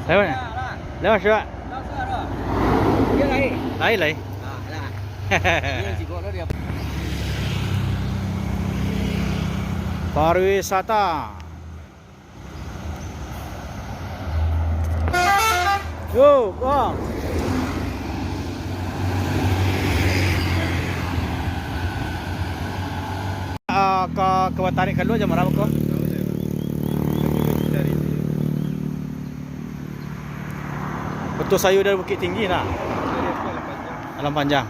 Lewat. Lewat sudah. Dia lari. Lari. Ah, lah. Dia cikgu dia. Pariwisata. Go, bang. Ke Watarik kedua jam berapa kok? Betul sayur dari Bukit Tinggi nak. Alam panjang.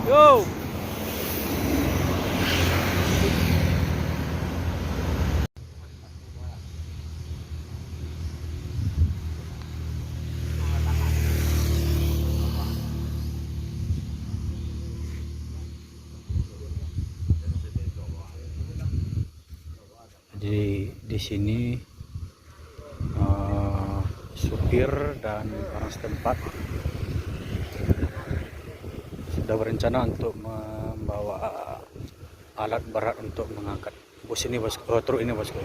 Yo. Jadi di sini supir dan orang setempat sudah berencana untuk membawa alat berat untuk mengangkat bus ini bosku, truk ini bosku.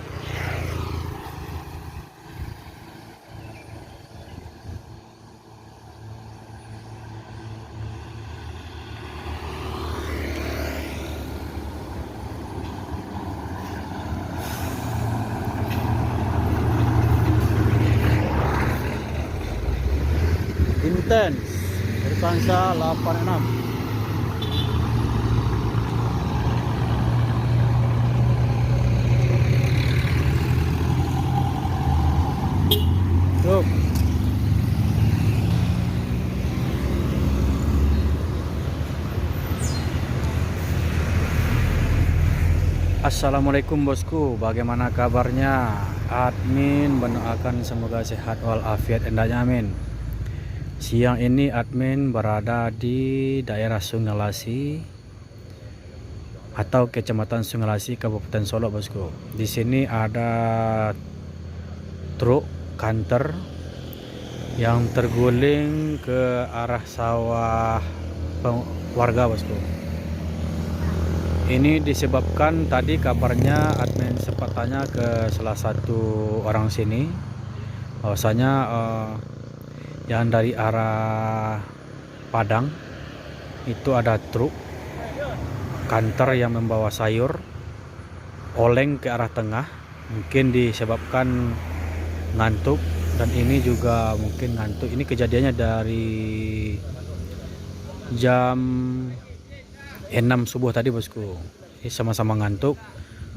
Intens Berkansa 86. Tuh. Assalamualaikum bosku, bagaimana kabarnya? Admin mendoakan semoga sehat walafiat hendaknya, amin. Siang ini admin berada di daerah Sungai Lasi atau Kecamatan Sungai Lasi, Kabupaten Solok bosku. Di sini ada truk kanter yang terguling ke arah sawah warga bosku. Ini disebabkan tadi kabarnya admin sempat tanya ke salah satu orang sini bahwasanya yang dari arah Padang itu ada truk kanter yang membawa sayur oleng ke arah tengah, mungkin disebabkan ngantuk, dan ini juga mungkin ngantuk. Ini kejadiannya dari jam 6 subuh tadi bosku. Ini sama-sama ngantuk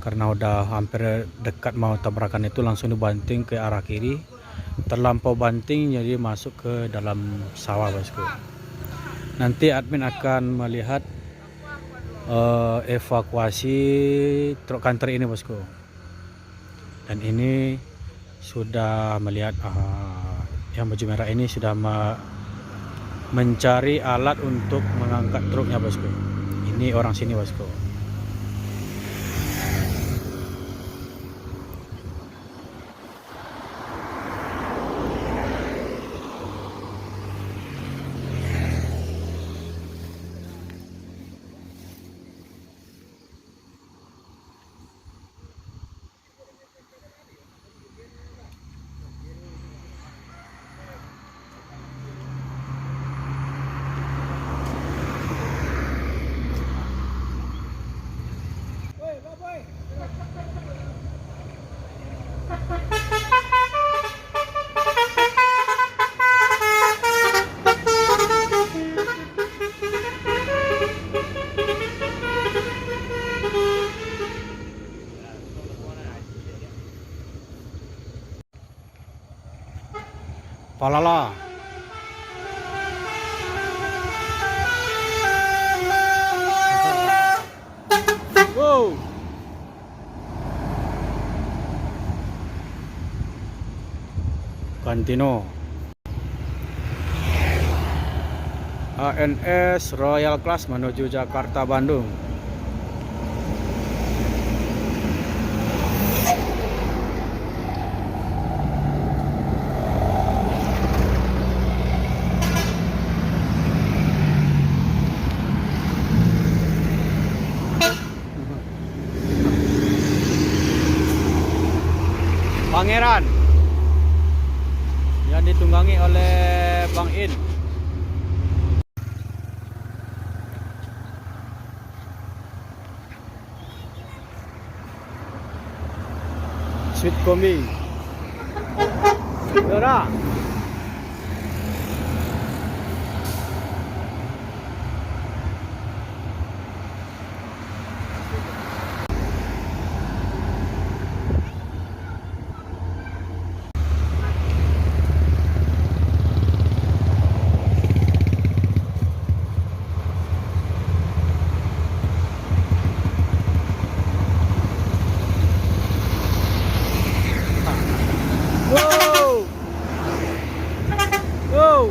karena udah hampir dekat mau tabrakan, itu langsung dibanting ke arah kiri, terlampau banting jadi masuk ke dalam sawah bosku. Nanti admin akan melihat evakuasi truk kanter ini bosku. Dan ini sudah melihat yang baju merah ini sudah mencari alat untuk mengangkat truknya bosku. Ini orang sini bosku. Palala. Wow. Kantino. ANS Royal Class menuju Jakarta Bandung. Pangeran yang ditunggangi oleh Bang In. Sweet Kombi. Ora. Wow. Wow.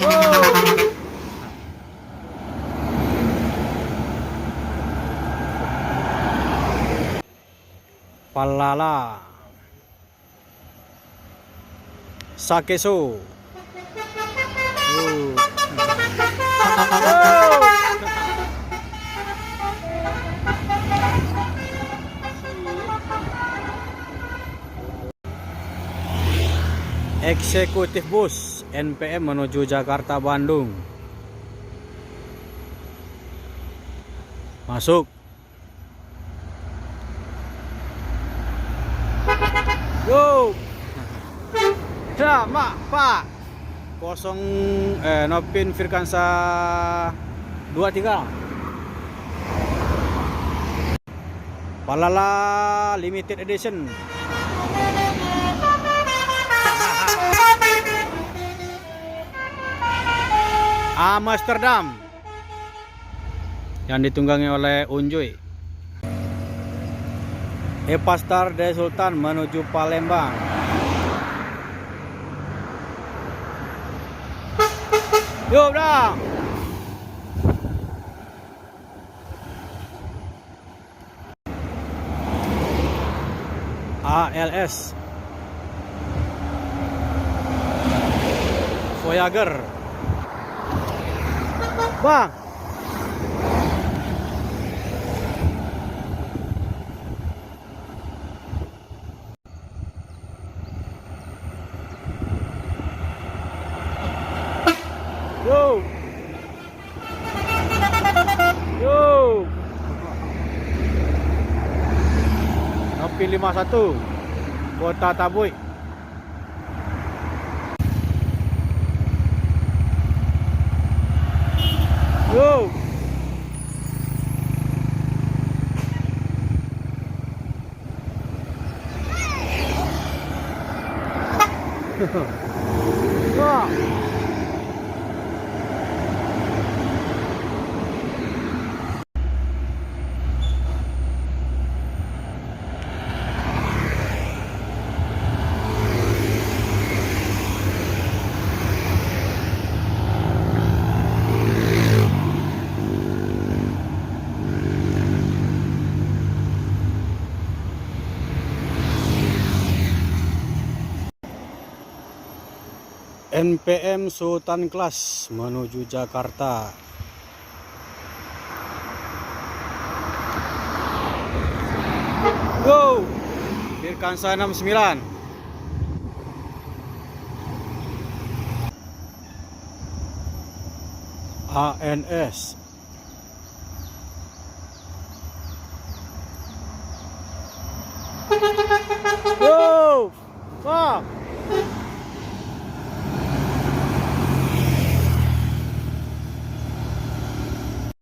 Wow. Palala. Sakeso. Eksekutif bus NPM menuju Jakarta Bandung. Masuk. Go. Ya, Mak, Pak. Nopin Firkansa 23. Palala Limited Edition. Amsterdam yang ditunggangi oleh Unjoy. Epastar dari Sultan menuju Palembang. Yuk, dah. ALS Voyager. Bang. Yo. Yo. Nopi 51 Kota Tabui. Yo. Wah. NPM Sultan Class menuju Jakarta. Go! Firkansa 69. ANS